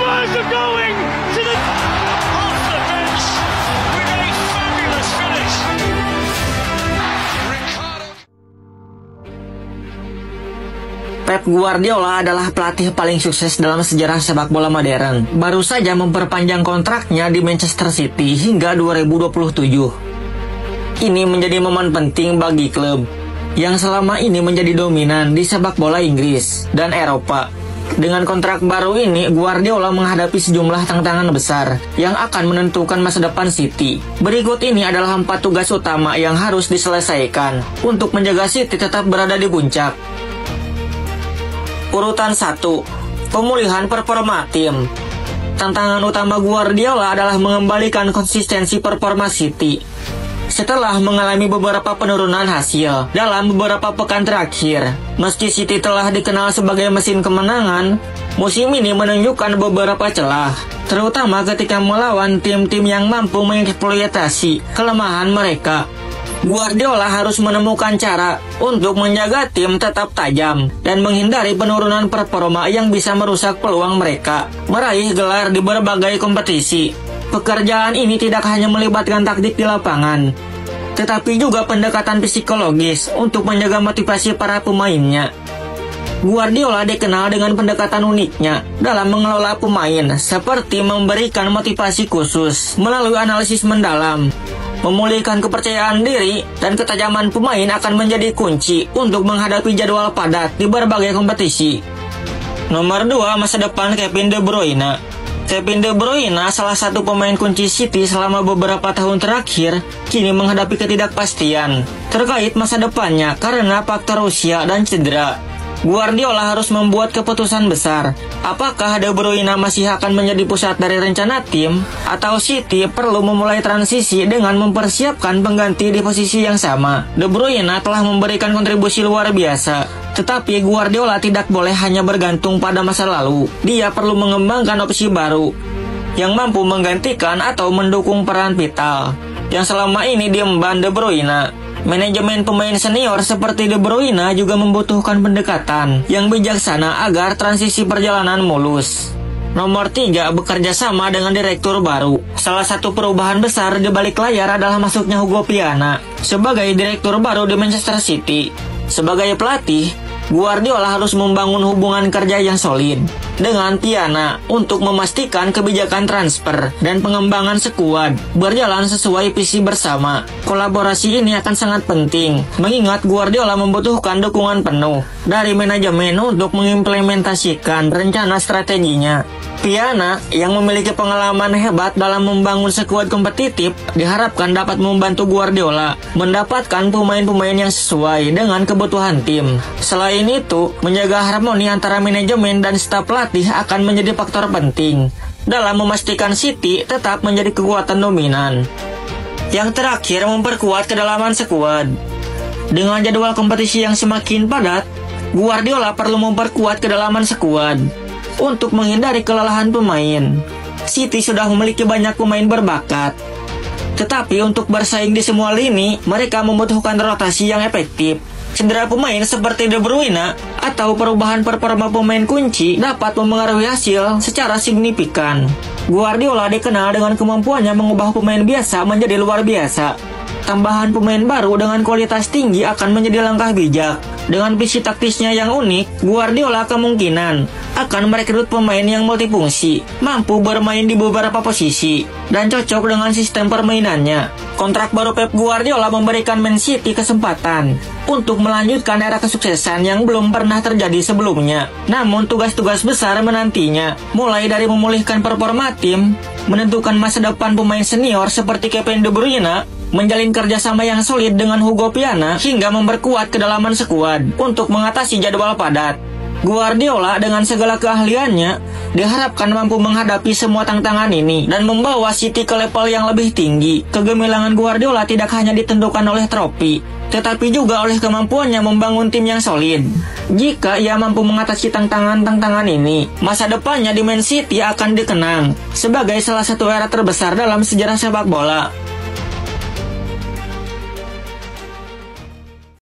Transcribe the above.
Spurs are going to the off the bench with a fabulous finish. Pep Guardiola adalah pelatih paling sukses dalam sejarah sepak bola modern. Baru saja memperpanjang kontraknya di Manchester City hingga 2027. Ini menjadi momen penting bagi klub yang selama ini menjadi dominan di sepak bola Inggris dan Eropa. Dengan kontrak baru ini, Guardiola menghadapi sejumlah tantangan besar yang akan menentukan masa depan City. Berikut ini adalah 4 tugas utama yang harus diselesaikan untuk menjaga City tetap berada di puncak. Urutan 1. Pemulihan performa tim. Tantangan utama Guardiola adalah mengembalikan konsistensi performa City. Setelah mengalami beberapa penurunan hasil dalam beberapa pekan terakhir, meski City telah dikenal sebagai mesin kemenangan, musim ini menunjukkan beberapa celah, terutama ketika melawan tim-tim yang mampu mengeksploitasi kelemahan mereka. Guardiola harus menemukan cara untuk menjaga tim tetap tajam dan menghindari penurunan performa yang bisa merusak peluang mereka meraih gelar di berbagai kompetisi. Pekerjaan ini tidak hanya melibatkan taktik di lapangan, tetapi juga pendekatan psikologis untuk menjaga motivasi para pemainnya. Guardiola dikenal dengan pendekatan uniknya dalam mengelola pemain, seperti memberikan motivasi khusus melalui analisis mendalam. Memulihkan kepercayaan diri dan ketajaman pemain akan menjadi kunci untuk menghadapi jadwal padat di berbagai kompetisi. Nomor 2, masa depan Kevin De Bruyne. Kevin De Bruyne, salah satu pemain kunci City selama beberapa tahun terakhir, kini menghadapi ketidakpastian terkait masa depannya karena faktor usia dan cedera. Guardiola harus membuat keputusan besar. Apakah De Bruyne masih akan menjadi pusat dari rencana tim, atau City perlu memulai transisi dengan mempersiapkan pengganti di posisi yang sama? De Bruyne telah memberikan kontribusi luar biasa, tetapi Guardiola tidak boleh hanya bergantung pada masa lalu. Dia perlu mengembangkan opsi baru yang mampu menggantikan atau mendukung peran vital yang selama ini diemban De Bruyne. Manajemen pemain senior seperti De Bruyne juga membutuhkan pendekatan yang bijaksana agar transisi perjalanan mulus. Nomor 3, bekerja sama dengan direktur baru. Salah satu perubahan besar di balik layar adalah masuknya Hugo Piana sebagai direktur baru di Manchester City. Sebagai pelatih, Guardiola harus membangun hubungan kerja yang solid dengan Piana untuk memastikan kebijakan transfer dan pengembangan skuad berjalan sesuai visi bersama. Kolaborasi ini akan sangat penting, mengingat Guardiola membutuhkan dukungan penuh dari manajemen untuk mengimplementasikan rencana strateginya. Piana yang memiliki pengalaman hebat dalam membangun skuad kompetitif diharapkan dapat membantu Guardiola mendapatkan pemain-pemain yang sesuai dengan kebutuhan tim. Selain itu, menjaga harmoni antara manajemen dan staf pelatih akan menjadi faktor penting dalam memastikan City tetap menjadi kekuatan dominan. Yang terakhir, memperkuat kedalaman skuad. Dengan jadwal kompetisi yang semakin padat, Guardiola perlu memperkuat kedalaman skuad untuk menghindari kelelahan pemain. City sudah memiliki banyak pemain berbakat, tetapi untuk bersaing di semua lini, mereka membutuhkan rotasi yang efektif. Cedera pemain seperti De Bruyne atau perubahan performa pemain kunci dapat mempengaruhi hasil secara signifikan. Guardiola dikenal dengan kemampuannya mengubah pemain biasa menjadi luar biasa. Tambahan pemain baru dengan kualitas tinggi akan menjadi langkah bijak. Dengan visi taktisnya yang unik, Guardiola kemungkinan akan merekrut pemain yang multifungsi, mampu bermain di beberapa posisi, dan cocok dengan sistem permainannya. Kontrak baru Pep Guardiola memberikan Man City kesempatan untuk melanjutkan era kesuksesan yang belum pernah terjadi sebelumnya. Namun tugas-tugas besar menantinya, mulai dari memulihkan performa tim, menentukan masa depan pemain senior seperti Kevin De Bruyne, menjalin kerjasama yang solid dengan Hugo Piana, hingga memperkuat kedalaman skuad untuk mengatasi jadwal padat. Guardiola dengan segala keahliannya diharapkan mampu menghadapi semua tantangan ini dan membawa City ke level yang lebih tinggi. Kegemilangan Guardiola tidak hanya ditentukan oleh trofi, tetapi juga oleh kemampuannya membangun tim yang solid. Jika ia mampu mengatasi tantangan-tantangan ini, masa depannya di Man City akan dikenang sebagai salah satu era terbesar dalam sejarah sepak bola.